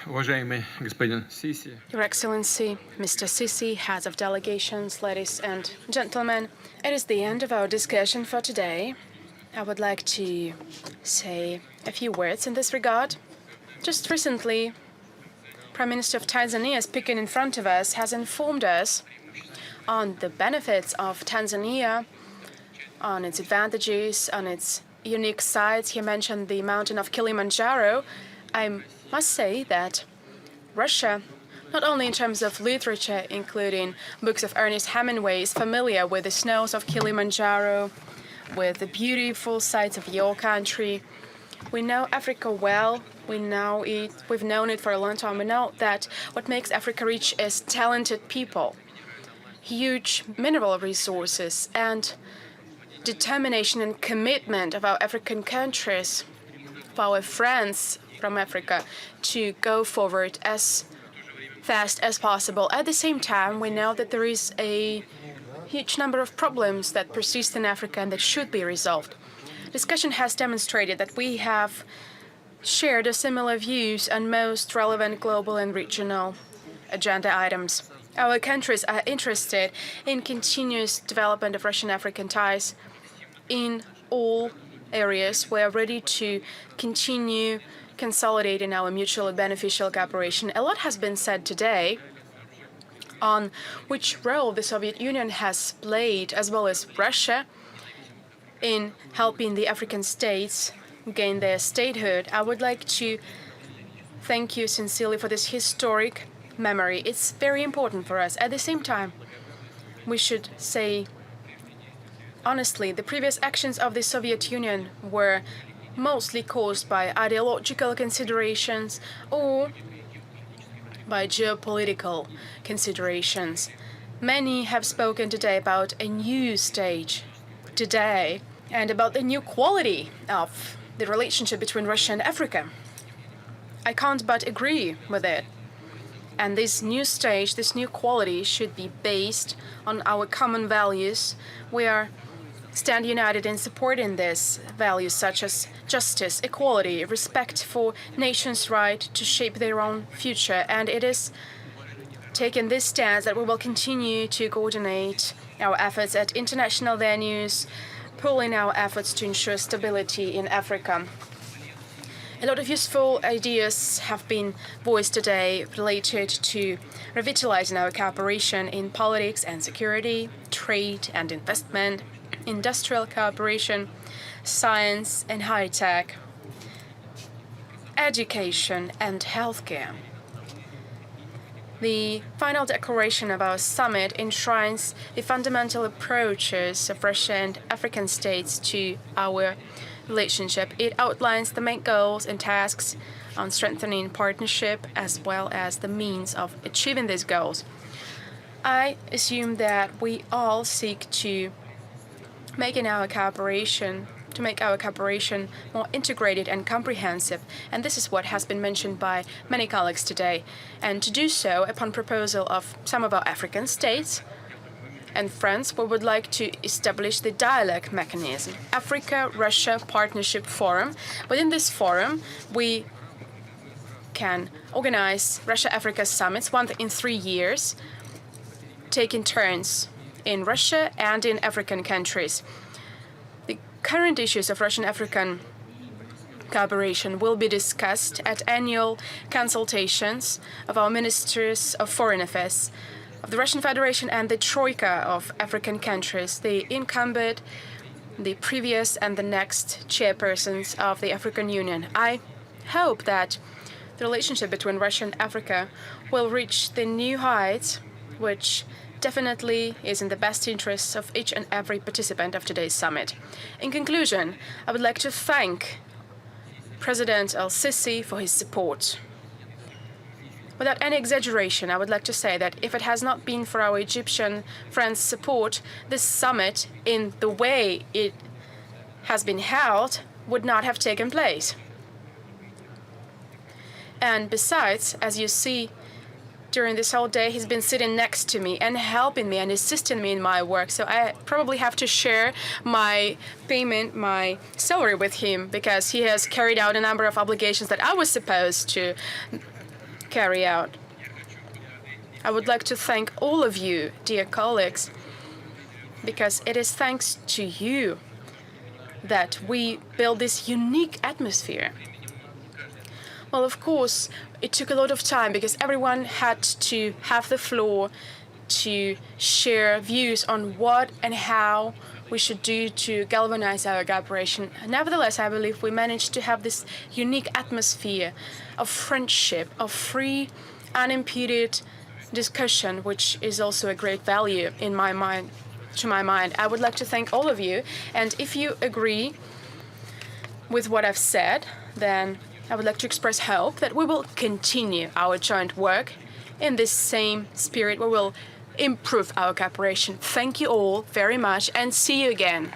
уважаемый господин Сиси. Your Excellency, Mr. Sisi, heads of delegations, ladies and gentlemen, it is the end of our discussion for today. I would like to say a few words in this regard. Just recently, Prime Minister of Tanzania, speaking in front of us, has informed us on the benefits of Tanzania, on its advantages, on its unique sides. He mentioned the mountain of Kilimanjaro. I must say that Russia, not only in terms of literature, including books of Ernest Hemingway, is familiar with the snows of Kilimanjaro, with the beautiful sights of your country. We know Africa well. We've known it for a long time. We know that what makes Africa rich is talented people, huge mineral resources, and determination and commitment of our African countries, of our friends from Africa, to go forward as fast as possible. At the same time, we know that there is a huge number of problems that persist in Africa and that should be resolved. Discussion has demonstrated that we have shared similar views on most relevant global and regional agenda items. Our countries are interested in continuous development of Russian-African ties in all areas. We are ready to continue consolidating our mutually beneficial cooperation. A lot has been said today on which role the Soviet Union has played, as well as Russia, in helping the African states gain their statehood. I would like to thank you sincerely for this historic memory. It's very important for us. At the same time, we should say honestly, the previous actions of the Soviet Union were mostly caused by ideological considerations or by geopolitical considerations. Many have spoken today about a new stage today and about the new quality of the relationship between Russia and Africa. I can't but agree with it. And this new stage, this new quality should be based on our common values. We stand united in supporting these values such as justice, equality, respect for nations' right to shape their own future. And it is taking this stance that we will continue to coordinate our efforts at international venues, pooling our efforts to ensure stability in Africa. A lot of useful ideas have been voiced today related to revitalizing our cooperation in politics and security, trade and investment, industrial cooperation, science and high-tech, education and healthcare. The final declaration of our summit enshrines the fundamental approaches of Russia and African states to our relationship. It outlines the main goals and tasks on strengthening partnership as well as the means of achieving these goals. I assume that we all seek to make our cooperation more integrated and comprehensive, and this is what has been mentioned by many colleagues today. And to do so, upon proposal of some of our African states and friends, we would like to establish the dialogue mechanism, Africa-Russia Partnership Forum. Within this forum, we can organize Russia-Africa summits once in 3 years, taking turns in Russia and in African countries. The current issues of Russian-African cooperation will be discussed at annual consultations of our ministers of foreign affairs of the Russian Federation and the Troika of African countries, the incumbent, the previous and the next chairpersons of the African Union. I hope that the relationship between Russia and Africa will reach the new heights, which definitely is in the best interests of each and every participant of today's summit. In conclusion, I would like to thank President El-Sisi for his support. Without any exaggeration, I would like to say that if it has not been for our Egyptian friends' support, this summit, in the way it has been held, would not have taken place. And besides, as you see, during this whole day, he's been sitting next to me and helping me and assisting me in my work. So I probably have to share my payment, my salary with him, because he has carried out a number of obligations that I was supposed to carry out. I would like to thank all of you, dear colleagues, because it is thanks to you that we build this unique atmosphere. Well, of course, it took a lot of time because everyone had to have the floor to share views on what and how we should do to galvanize our cooperation. Nevertheless, I believe we managed to have this unique atmosphere of friendship, of free, unimpeded discussion, which is also a great value in my mind. To my mind, I would like to thank all of you, and if you agree with what I've said, then I would like to express hope that we will continue our joint work in this same spirit. We will improve our cooperation. Thank you all very much, and see you again.